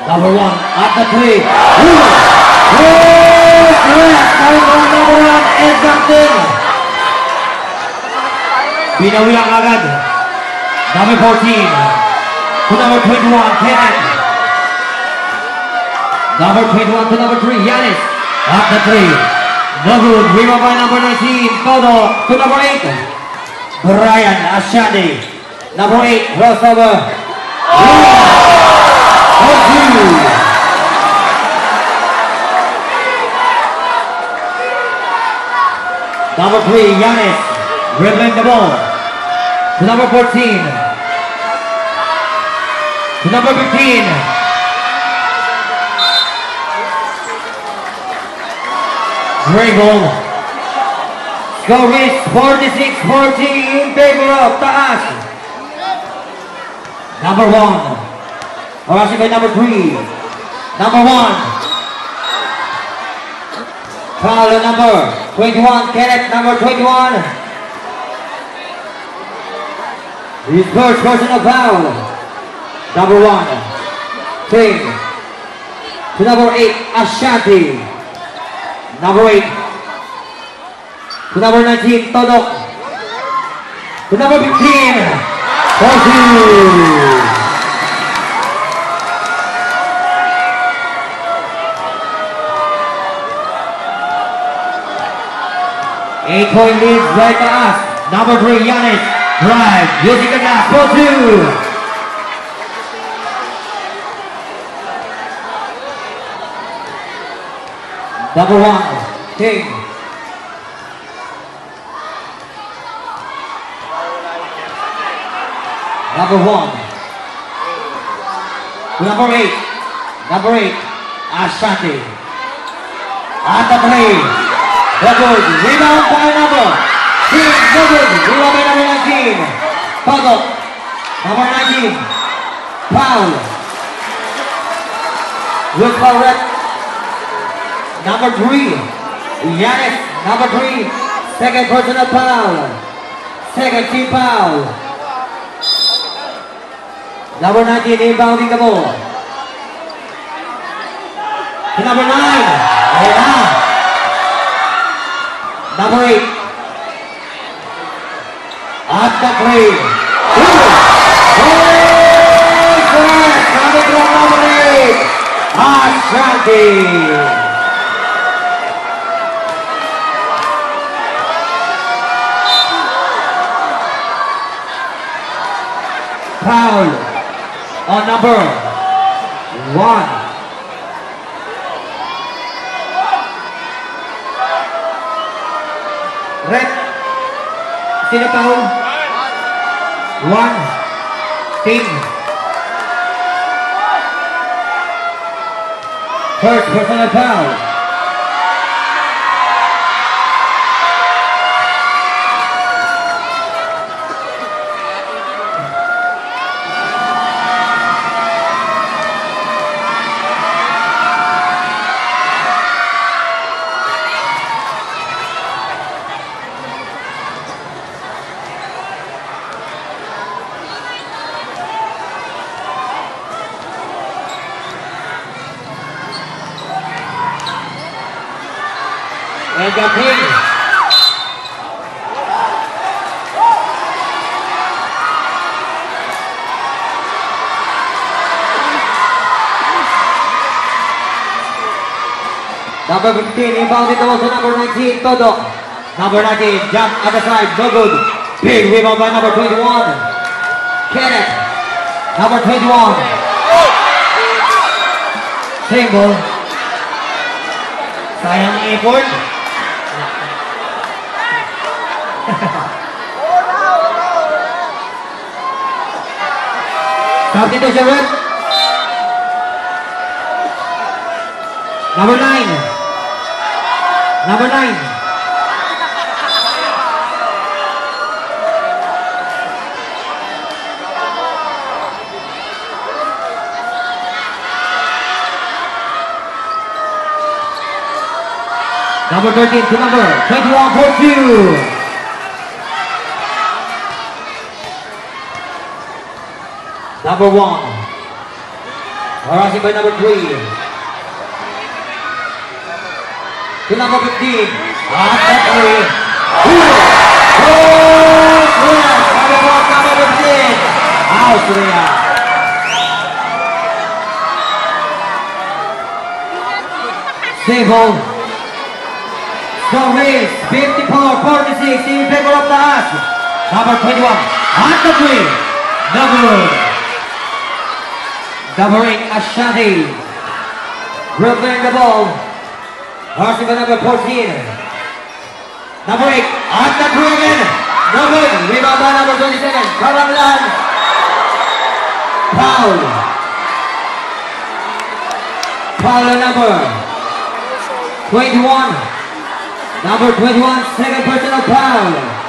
Number 1 at the 3. Number 1 is nothing. Binawilang agad. Number 14 to number 21, Kenneth. Number 21 to number 3, Yanis at the 3. No good. Rebound by number 19, Todo to number 8. Brian Ashadi. Number 8, crossover. Number 3, Yanis, dribbling the ball to number 14, to number 15. Dribble. Score is 46-40 in favor of Taas. Number 1. Or actually by number 3. Number 1. Foul on number 21. Kenneth, number 21. His first personal foul. Number 1. King. To number 8. Ashanti. Number 8. To number 19. Todok. To number 15. Kosu. 8-point lead right to us. Number 3, Yanis. Drive. Using the glass. 4-2. Number 1, King. Number 1. Number 8. Number 8, Ashanti. At the play. Good. Rebound by number 3. Good. Rebound by number 19. Todo. Number 19. Foul. Good foul rep. Number 3. Yanis. Number 3. Second personal foul. Second team foul. Number 19 inbounding the ball. To number 9. Yeah. Number 8. At the play. Coming from number 8. Ashanti. Foul on number 1. Red. Sino foul? 1. Team. First personal foul. And the King. Number 15, inbounded also number 19, Todo. Number 19, jump at the side, no good. Big rebound by number 21, Kenneth. Number 21. Single. Sayang effort. Substitution rep. Number 9. Number 9. Number 13 to number 21 for 2. Number 1. Harassing by number 3. To number 15. At the 3. Number 15. Austria. Stable. Strong race. 54-46 in favor of the As. Number 21. At the 3. Number 8. Ashanti. Dribbling the ball. Passing by number 14. Number 8. At the 3 again. No good. Rebound by number 27. Karamlan. Foul. Foul number 21. Number 21, second personal foul.